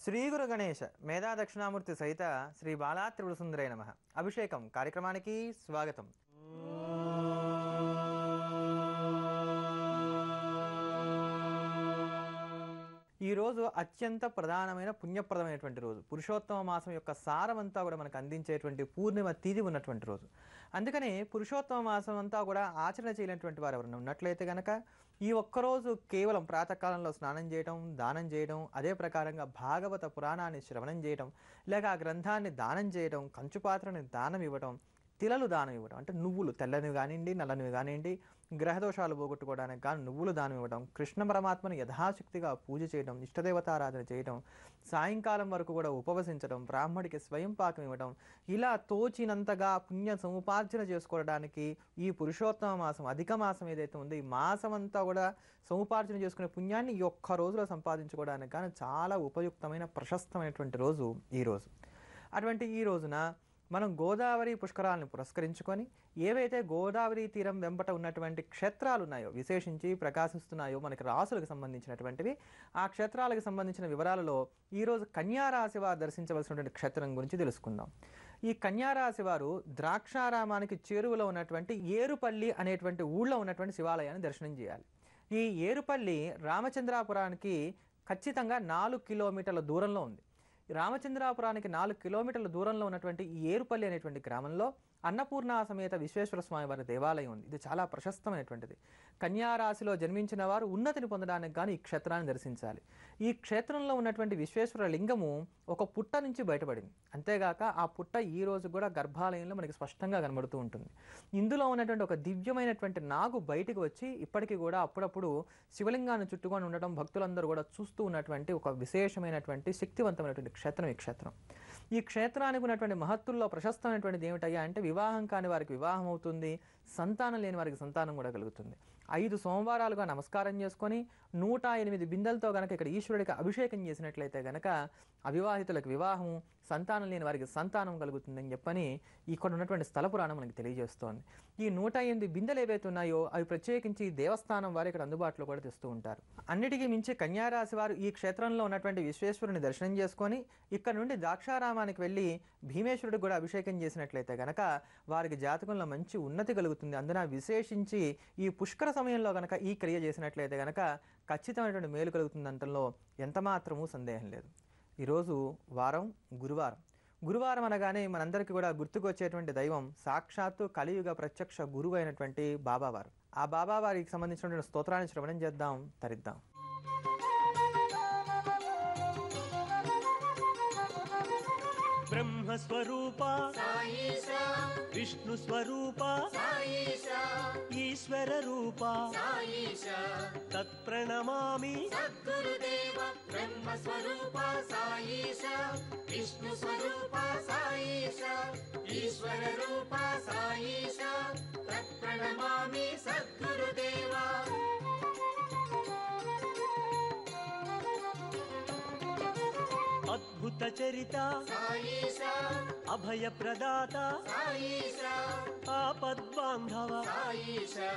శ్రీ గురు గణేశ మేధా దక్షిణామూర్తి సహిత శ్రీ బాలా త్రిపుర సుందరే నమః. అభిషేకం కార్యక్రమానికి స్వాగతం. ఈ రోజు అత్యంత ప్రధానమైన పుణ్యప్రదమైనటువంటి రోజు. పురుషోత్తమ మాసం యొక్క సారమంతా కూడా మనకు అందించేటువంటి పూర్ణిమ తిథి ఉన్నటువంటి రోజు. అందుకని పురుషోత్తమ మాసం అంతా కూడా ఆచరణ చేయలేనటువంటి వారు ఎవరైనా ఉన్నట్లయితే కనుక ఈ ఒక్కరోజు కేవలం ప్రాతకాలంలో స్నానం చేయడం, దానం చేయడం, అదే ప్రకారంగా భాగవత పురాణాన్ని శ్రవణం చేయడం, లేక ఆ గ్రంథాన్ని దానం చేయడం, కంచుపాత్రని దానం ఇవ్వడం, తిలలు దానం ఇవ్వడం, అంటే నువ్వులు తెల్లనివి కానివ్వండి, నల్లనివి కానివ్వండి, గ్రహదోషాలు పోగొట్టుకోవడానికి కానీ నువ్వులు దానం ఇవ్వడం, కృష్ణ పరమాత్మను యథాశక్తిగా పూజ చేయడం, ఇష్టదేవతారాధన చేయడం, సాయంకాలం వరకు కూడా ఉపవసించడం, బ్రాహ్మడికి స్వయం పాకం ఇవ్వడం, ఇలా తోచినంతగా పుణ్య సముపార్జన చేసుకోవడానికి ఈ పురుషోత్తమ మాసం, అధిక మాసం ఏదైతే ఉందో ఈ మాసం అంతా కూడా సముపార్జన చేసుకునే పుణ్యాన్ని ఈ ఒక్క రోజులో సంపాదించుకోవడానికి కానీ చాలా ఉపయుక్తమైన ప్రశస్తమైనటువంటి రోజు ఈ రోజు. అటువంటి ఈ రోజున మనం గోదావరి పుష్కరాలను పురస్కరించుకొని ఏవైతే గోదావరి తీరం వెంబట ఉన్నటువంటి క్షేత్రాలు ఉన్నాయో, విశేషించి ప్రకాశిస్తున్నాయో మనకి రాసులకు సంబంధించినటువంటివి, ఆ క్షేత్రాలకు సంబంధించిన వివరాలలో ఈరోజు కన్యారాశి వారు దర్శించవలసినటువంటి క్షేత్రం గురించి తెలుసుకుందాం. ఈ కన్యారాశి వారు ద్రాక్షారామానికి చేరువలో ఉన్నటువంటి ఏరుపల్లి అనేటువంటి ఊళ్ళో ఉన్నటువంటి శివాలయాన్ని దర్శనం చేయాలి. ఈ ఏరుపల్లి రామచంద్రాపురానికి ఖచ్చితంగా 4 కిలోమీటర్ల దూరంలో ఉంది. రామచంద్రాపురానికి 4 కిలోమీటర్ల దూరంలో ఉన్నటువంటి ఈ ఏరుపల్లి అనేటువంటి గ్రామంలో అన్నపూర్ణ సమేత విశ్వేశ్వర స్వామి వారి దేవాలయం ఉంది. ఇది చాలా ప్రశస్తమైనటువంటిది. కన్యారాశిలో జన్మించిన వారు ఉన్నతిని పొందడానికి కానీ ఈ క్షేత్రాన్ని దర్శించాలి. ఈ క్షేత్రంలో ఉన్నటువంటి విశ్వేశ్వర లింగము ఒక పుట్ట నుంచి బయటపడింది. అంతేగాక ఆ పుట్ట ఈ రోజు కూడా గర్భాలయంలో మనకి స్పష్టంగా కనబడుతూ ఉంటుంది. ఇందులో ఉన్నటువంటి ఒక దివ్యమైనటువంటి నాగు బయటికి వచ్చి ఇప్పటికీ కూడా అప్పుడప్పుడు శివలింగాన్ని చుట్టుకొని ఉండటం భక్తులందరూ కూడా చూస్తూ ఉన్నటువంటి ఒక విశేషమైనటువంటి శక్తివంతమైనటువంటి క్షేత్రం ఈ క్షేత్రం. ఈ క్షేత్రానికి ఉన్నటువంటి మహత్తుల్లో ప్రశస్తమైనటువంటిది ఏమిటయ్యా అంటే వివాహం కాని వారికి వివాహం అవుతుంది, సంతానం లేని వారికి సంతానం కూడా కలుగుతుంది. 5 సోమవారాలుగా నమస్కారం చేసుకొని 108 బిందెలతో కనుక ఇక్కడ ఈశ్వరుడికి అభిషేకం చేసినట్లయితే కనుక అవివాహితులకు వివాహం, సంతానం లేని వారికి సంతానం కలుగుతుందని చెప్పని ఇక్కడ ఉన్నటువంటి స్థల పురాణం మనకి తెలియజేస్తోంది. ఈ 108 బిందెలు ఏవైతే ఉన్నాయో అవి ప్రత్యేకించి దేవస్థానం వారు ఇక్కడ అందుబాటులో కూడా తెస్తూ ఉంటారు. అన్నిటికీ మించి కన్యారాశి వారు ఈ క్షేత్రంలో ఉన్నటువంటి విశ్వేశ్వరుని దర్శనం చేసుకొని ఇక్కడ నుండి ద్రాక్షారామానికి వెళ్ళి భీమేశ్వరుడికి కూడా అభిషేకం చేసినట్లయితే కనుక వారికి జాతకంలో మంచి ఉన్నతి కలుగుతుంది. అందున విశేషించి ఈ పుష్కర సమయంలో కనుక ఈ క్రియ చేసినట్లయితే కనుక ఖచ్చితమైనటువంటి మేలు కలుగుతుంది అంటంలో ఎంతమాత్రమూ సందేహం లేదు. ఈరోజు వారం గురువారం. గురువారం అనగానే మనందరికీ కూడా గుర్తుకు వచ్చేటువంటి దైవం సాక్షాత్తు కలియుగ ప్రత్యక్ష గురువు అయినటువంటి బాబావారు. ఆ బాబావారికి సంబంధించినటువంటి స్తోత్రాన్ని శ్రవణం చేద్దాం, తరిద్దాం. బ్రహ్మస్వరూప సాయిషా, విష్ణు స్వరూప సాయిషా, ఈశ్వర రూప సాయిషా, తత్ప్రణమామి సద్గురుదేవ. బ్రహ్మస్వరూప సాయిషా, విష్ణు స్వరూప సాయిషా, ఈశ్వర రూప సాయిషా, తత్ప్రణమామి సద్గురుదేవ. అద్భుత చరిత సాయిషా, అభయ ప్రదాత సాయిషా, ఆపద్బాంధవ సాయిషా,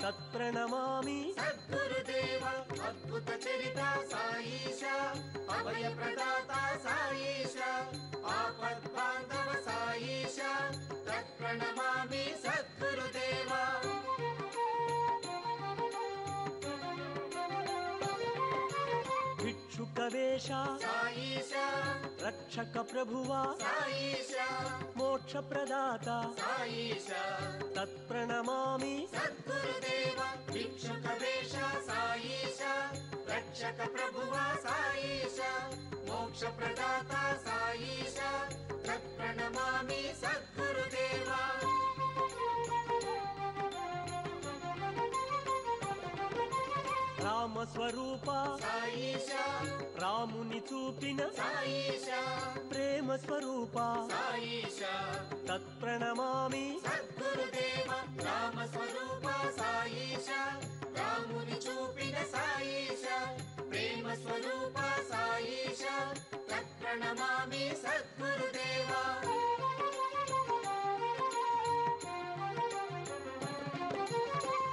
తత్ప్రణమామి సద్గురుదేవ. అద్భుత చరిత సాయిషా, అభయ ప్రదాత సాయిషా, ఆపద్బాంధవ సాయిషా, తత్ప్రణమామి సద్గురుదేవ. భిక్షుకవేష సాయిషా, రక్షక ప్రభువా సాయిషా, మోక్ష ప్రదాత సాయిషా, తత్ప్రణమామి సద్గురుదేవ. భిక్షుకవేష సాయిషా, రక్షక ప్రభువా సాయిషా, మోక్ష ప్రదాత సాయిషా, తత్ప్రణమామి సద్గురుదేవ. రామస్వరూప సాయిషా, రాముని చూపిన సాయిషా, ప్రేమ స్వరూప సాయిషా, తత్ప్రణమామి సద్గురుదేవ. రామస్వరూప సాయిషా, రాముని చూపిన సాయిషా, ప్రేమ స్వరూప సాయిషా, తత్ప్రణమామి సద్గురుదేవ.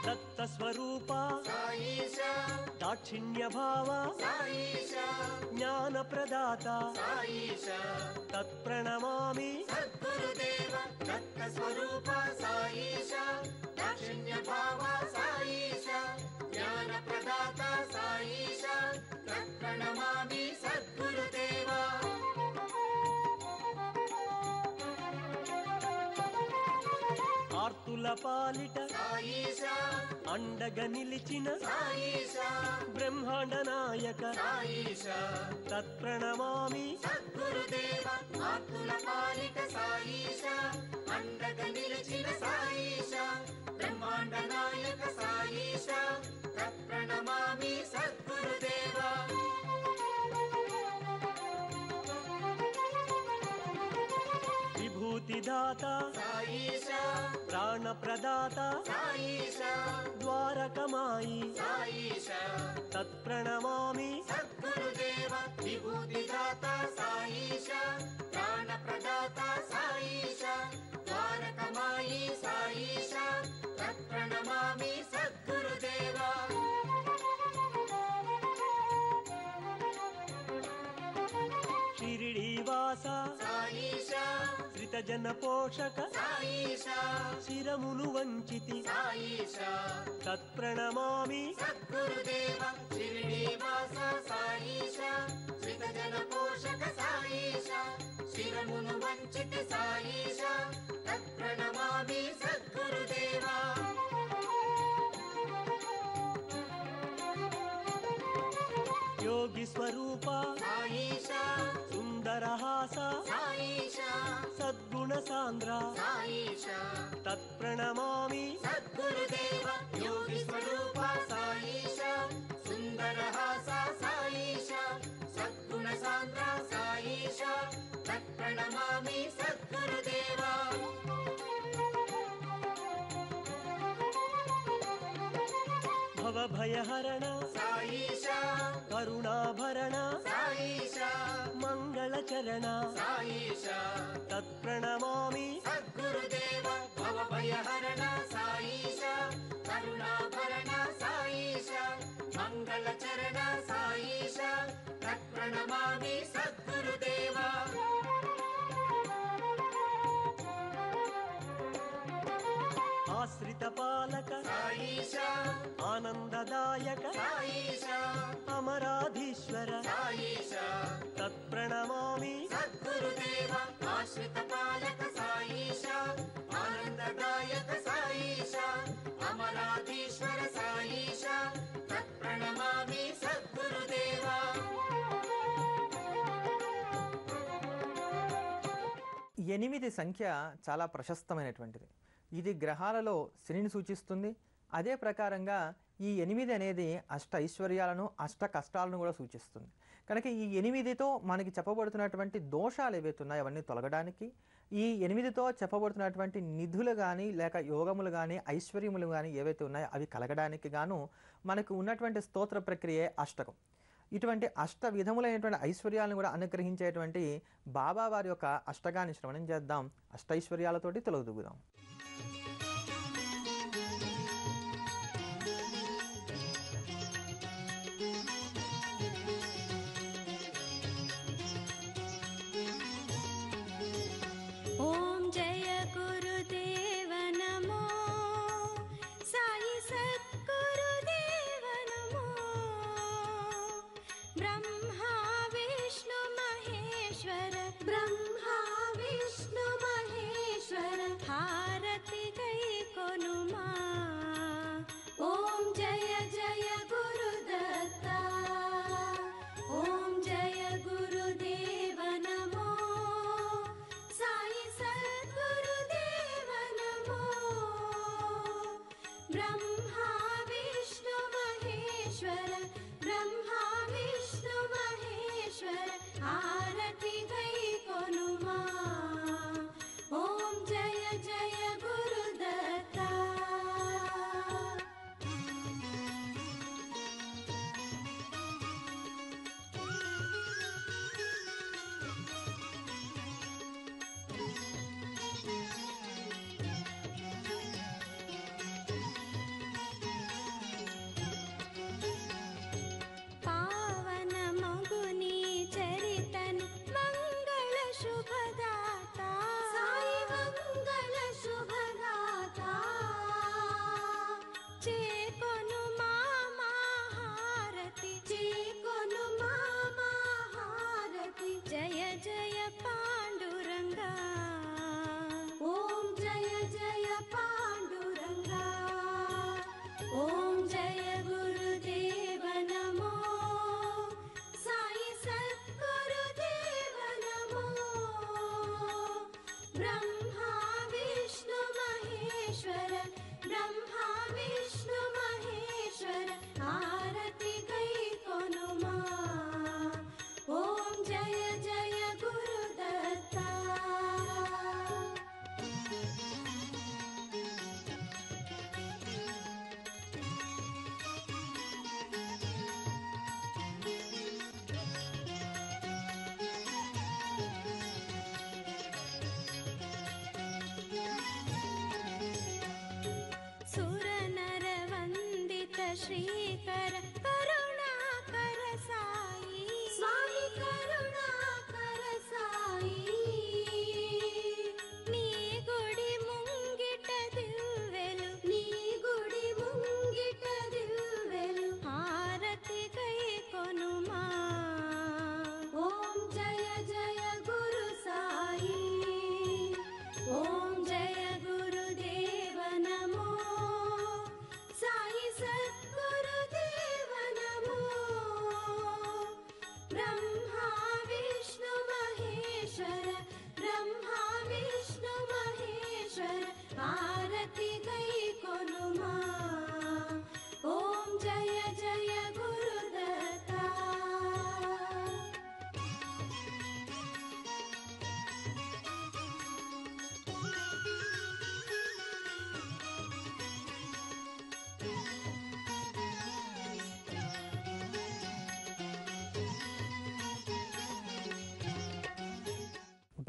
దత్త స్వరూప సాయిష దాక్షిణ్య భావ సాయిష జ్ఞాన ప్రదాత సాయిష తత్ప్రణమామి సద్గురుదేవ దత్త స్వరూప సాయిష దాక్షిణ్య భావ సాయిష జ్ఞాన ప్రదాత సాయిష తత్ప్రణమామి సద్గురుదేవ ఆర్తుల పాలిట సాయిష అండగా నిలిచిన సాయిష బ్రహ్మాండ నాయక సాయిష తత్ప్రణమామి సద్గురుదేవ ఆకుల పాలిట సాయిష అండగా నిలిచిన సాయిష బ్రహ్మాండ నాయక సాయిష తత్ప్రణమామి సద్గురుదేవ విభూతిదాత సాయిష ప్రాణ ప్రదాత సాయిష ద్వారకమాయి సాయిష తత్ప్రణమామి సద్గురుదేవ విభూతిదాత సాయిష ప్రాణ ప్రదాత సాయిష ద్వారకమాయి సాయిష తత్ప్రణమామి సద్గురుదేవ షిరిడీవాస సాయిష శ్రితజన పోషక సాయిష శిరములు వంచితి సాయిష తత్ప్రణమామి సద్గురుదేవ షిరిడీవాస సాయిష శ్రితజన పోషక సాయిష శిరమును వంచిత సాయిష తత్ప్రణమామి సద్గురుదేవ యోగి స్వరూప సాయిష సుందరహాస సాయిష సద్గుణ సాంద్ర సాయిష తత్ప్రణమామి సద్గురుదేవ యోగి స్వరూప సాయిష సుందరహాస సాయిష సద్గుణ సాంద్ర సాయిష తత్ప్రణమామి సద్గురుదేవ భవభయహరణ సాయిష కరుణాభరణ సాయిష మంగళచరణ సాయిష తత్ప్రణమామి సద్గురుదేవ భవభయహరణ సాయిష కరుణాభరణ సాయిష మంగళచరణ సాయిష తత్ప్రణమామి సద్గురుదేవ ఆశ్రిత పాలక సాయిష ఆనందదాయక సాయిష అమరాధీశ్వర సాయిష తత్ప్రణమామి సద్గురుదేవ ఆశ్రిత పాలక సాయిష ఆనందదాయక సాయిష అమరాధీశ్వర సాయిష తత్ప్రణమామి సద్గురుదేవ 8 సంఖ్య చాలా ప్రశస్తమైనటువంటిది. ఇది గ్రహాలలో శనిని సూచిస్తుంది. అదే ప్రకారంగా ఈ 8 అనేది అష్ట ఐశ్వర్యాలను అష్ట కష్టాలను కూడా సూచిస్తుంది. కనుక ఈ 8తో మనకి చెప్పబడుతున్నటువంటి దోషాలు ఏవైతే ఉన్నాయో అవన్నీ తొలగడానికి, ఈ 8తో చెప్పబడుతున్నటువంటి నిధులు కానీ లేక యోగములు కానీ ఐశ్వర్యములు కానీ ఏవైతే ఉన్నాయో అవి కలగడానికి గాను మనకు ఉన్నటువంటి స్తోత్ర ప్రక్రియే అష్టకం. ఇటువంటి అష్ట విధములైనటువంటి ఐశ్వర్యాలను కూడా అనుగ్రహించేటువంటి బాబా వారి యొక్క అష్టకాన్ని శ్రవణం చేద్దాం. అష్టైశ్వర్యాలతోటి తొలగుదుగుదాం. ओम जय गुरुदेव नमो साई सद्गुरुदेव नमो ब्रह्मा विष्णु महेश्वर हाय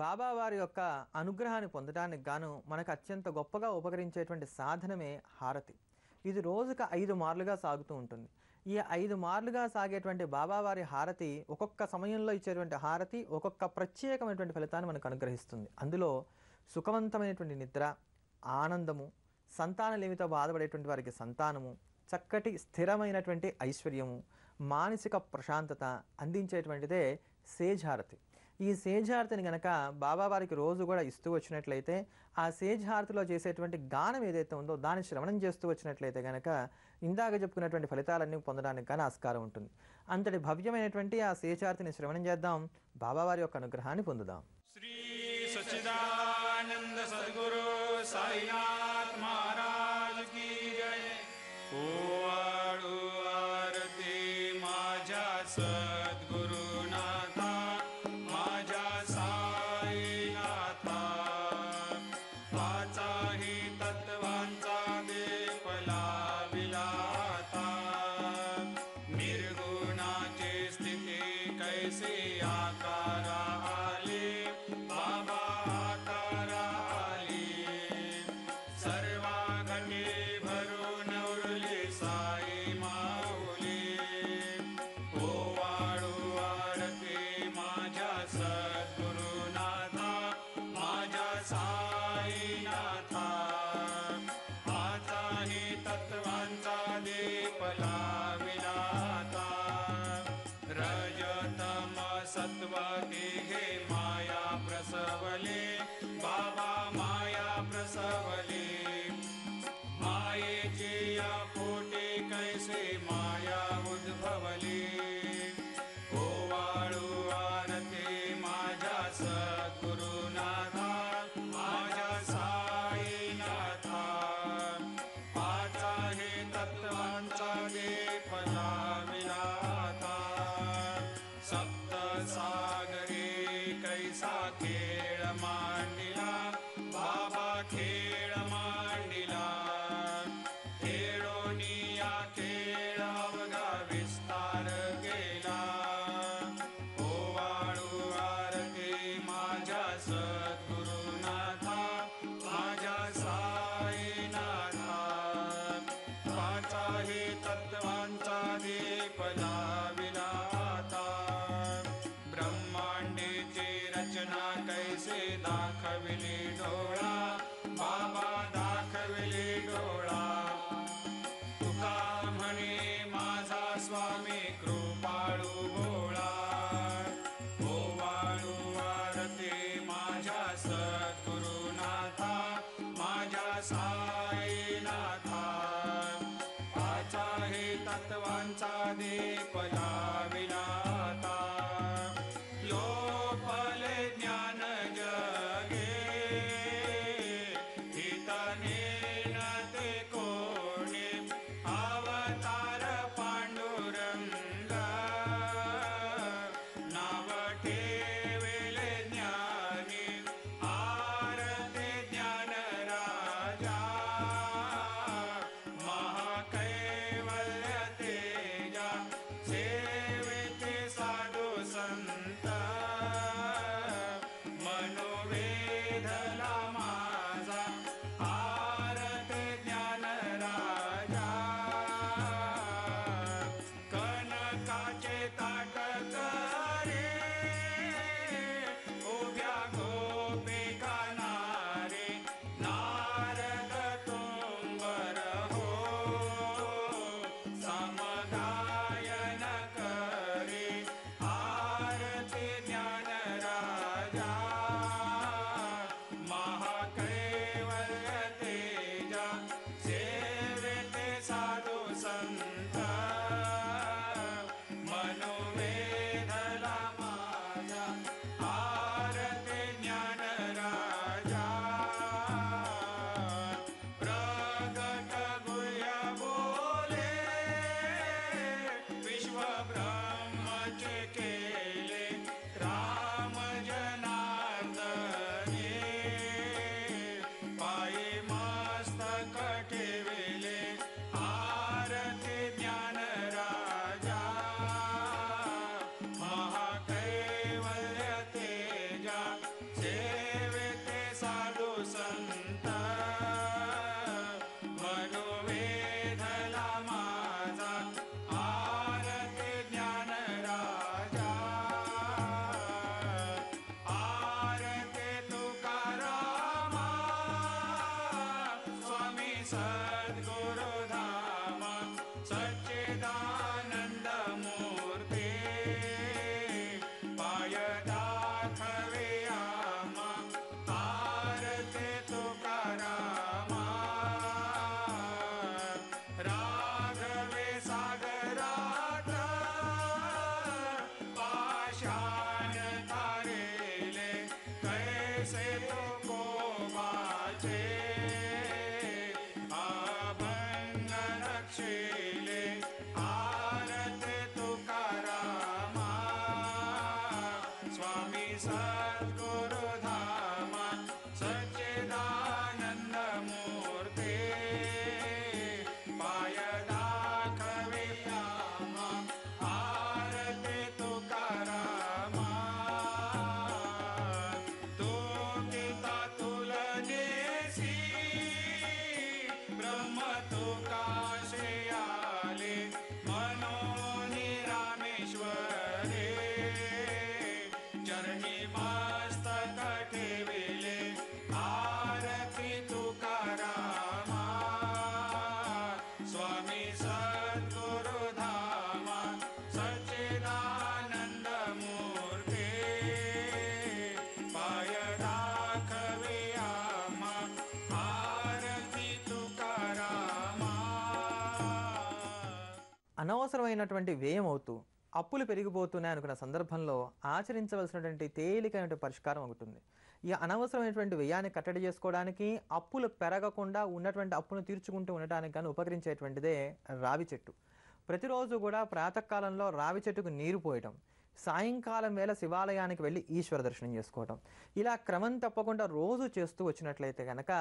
బాబా వారి యొక్క అనుగ్రహాన్ని పొందడానికి గాను మనకు అత్యంత గొప్పగా ఉపకరించేటువంటి సాధనమే హారతి. ఇది రోజుకు 5 మార్లుగా సాగుతూ ఉంటుంది. ఈ 5 మార్లుగా సాగేటువంటి బాబావారి హారతి ఒక్కొక్క సమయంలో ఇచ్చేటువంటి హారతి ఒక్కొక్క ప్రత్యేకమైనటువంటి ఫలితాన్ని మనకు అనుగ్రహిస్తుంది. అందులో సుఖవంతమైనటువంటి నిద్ర, ఆనందము, సంతానలేమితో బాధపడేటువంటి వారికి సంతానము, చక్కటి స్థిరమైనటువంటి ఐశ్వర్యము, మానసిక ప్రశాంతత అందించేటువంటిదే సేజ్ హారతి. ఈ సేజ్ హారతిని గనక బాబావారికి రోజు కూడా ఇస్తూ వచ్చినట్లయితే, ఆ సేజ్ హారతిలో చేసేటువంటి గానం ఏదైతే ఉందో దాన్ని శ్రవణం చేస్తూ వచ్చినట్లయితే గనక ఇందాక చెప్పుకున్నటువంటి ఫలితాలన్నీ పొందడానికి కానీ ఆస్కారం ఉంటుంది. అంతటి భవ్యమైనటువంటి ఆ సేజ్ హారతిని శ్రవణం చేద్దాం, బాబావారి యొక్క అనుగ్రహాన్ని పొందుదాం. श्री सच्चिदानंद सद्गुरु साईनाथ महाराज की जय. ओवाळू आरती माझ्या सद्गुरुनाथा, माझ्या साईनाथा. वाचाही तत्वांचा दीप लाविलाता, निर्गुणाची स्थिती कैसी आकारा आली, बाबा आकारा आली. सर्वा घटी भरून उरली साई माऊली. ओवाळू आरती माझ्या सद्गुरुनाथा, माझ्या साईनाथा. आचाही तत्वांचा दीप लाविलाता, रजतम सत्व तिघे माया प्रसवले, बाबा माया प्रसवले. मायेची या पोटी कैसे माया उद्भवली. ओवाळू आरती माझ्या सद्गुरुनाथा, माझ्या साईनाथा. पाचाही तत्वांचा दीप लाविलाता, सप्त सागरी कैसा खेळ मांडिला, बाबा खेळ मांडिला. खेळोनी या खेळ अवघा विस्तार केला. ओवाळू आरती माझ्या सद्गुरुनाथा, माझ्या साईनाथा. पाचाही तत्वांचा दीप लाविलाता, ब्रह्मांडीची रचना कैसे दाखविली डोळा, बाबा दाखविली डोळा. तुका म्हणे माझा स्वामी कृपाळू भोळा. ओवाळू आरती माझ्या सद्गुरुनाथा, माझ्या साईनाथा. पाचाही तत्वांचा दीप लाविलाता, लोपले ज्ञान जगे. हितने न ते कोणी, अवतार पांडुरंग. नाव ठेविले ज्ञानी, आरती ज्ञान राजा. महाकैवल्य तेजा से सद्गुरुधाम सच्चिदानन्दमूर्ते पाय दाखवे आमा आरती तुकारामा राघवे सागरात पाषाण तारेले कैसे तो कोमाचे अभंग रक्षेले आरती तुकारामा स्वामी सद्गुरुधाम सच्चिदानन्दमूर्ते पाय दाखवे आमा आरती तुकारामा तो गीता तुलनेसी ब्रह्म तुकाशे आले मनोनी रामेश्वरे चरणी मस्तक ठेविले आरती तुकारामा स्वामी सद्गुरुधाम सच्चिदानन्दमूर्ते पाय दाखवे आमा आरती तुकारामा అనవసరమైనటువంటి వ్యయం అవుతూ అప్పులు పెరిగిపోతున్నాయి అనుకున్న సందర్భంలో ఆచరించవలసినటువంటి తేలికైన పరిష్కారం ఒకటి ఉంది. ఈ అనవసరమైనటువంటి వ్యయాన్ని కట్టడి చేసుకోవడానికి, అప్పులు పెరగకుండా ఉన్నటువంటి అప్పును తీర్చుకుంటూ ఉండటానికి కానీ ఉపకరించేటువంటిదే రావి చెట్టు. ప్రతిరోజు కూడా ప్రాతకాలంలో రావి చెట్టుకు నీరు పోయటం, సాయంకాలం వేళ శివాలయానికి వెళ్ళి ఈశ్వర దర్శనం చేసుకోవటం, ఇలా క్రమం తప్పకుండా రోజు చేస్తూ వచ్చినట్లయితే కనుక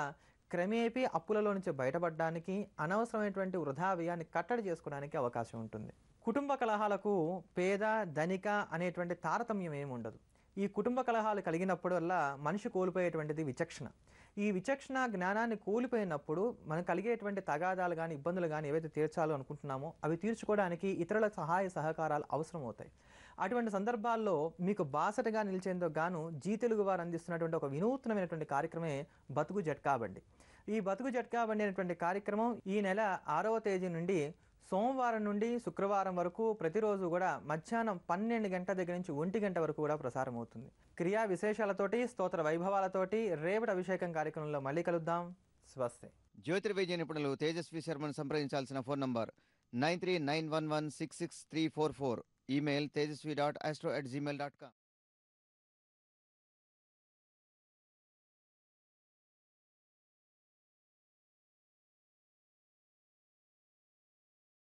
క్రమేపీ అప్పులలో నుంచి బయటపడడానికి, అనవసరమైనటువంటి వృధా వ్యయాన్ని కట్టడి చేసుకోవడానికి అవకాశం ఉంటుంది. కుటుంబ కలహాలకు పేద ధనిక అనేటువంటి తారతమ్యం ఏమి ఉండదు. ఈ కుటుంబ కలహాలు కలిగినప్పుడల్లా మనిషి కోల్పోయేటువంటిది విచక్షణ. ఈ విచక్షణ జ్ఞానాన్ని కోల్పోయినప్పుడు మనకు కలిగేటువంటి తగాదాలు కానీ ఇబ్బందులు కానీ ఏవైతే తీర్చాలో అనుకుంటున్నామో అవి తీర్చుకోవడానికి ఇతరుల సహాయ సహకారాలు అవసరం అవుతాయి. అటువంటి సందర్భాల్లో మీకు బాసటగా నిలిచేందుకు గాను జీ తెలుగు వారు అందిస్తున్నటువంటి ఒక వినూత్నమైనటువంటి కార్యక్రమే బతుకు జట్కా బండి. ఈ బతుకు జట్కా బండి అనేటువంటి కార్యక్రమం ఈ నెల 6వ తేదీ నుండి సోమవారం నుండి శుక్రవారం వరకు ప్రతిరోజు కూడా మధ్యాహ్నం 12 గంటల దగ్గర నుంచి 1 గంట వరకు కూడా ప్రసారం అవుతుంది. క్రియా విశేషాలతోటి, స్తోత్ర వైభవాలతోటి రేపటి అభిషేకం కార్యక్రమంలో మళ్ళీ కలుద్దాం. స్వస్తి. జ్యోతిర్వైద్య నిపుణులు తేజస్వి శర్మను సంప్రదించాల్సిన ఫోన్ నంబర్ 9391166344. Email tejasvi.astro@gmail.com.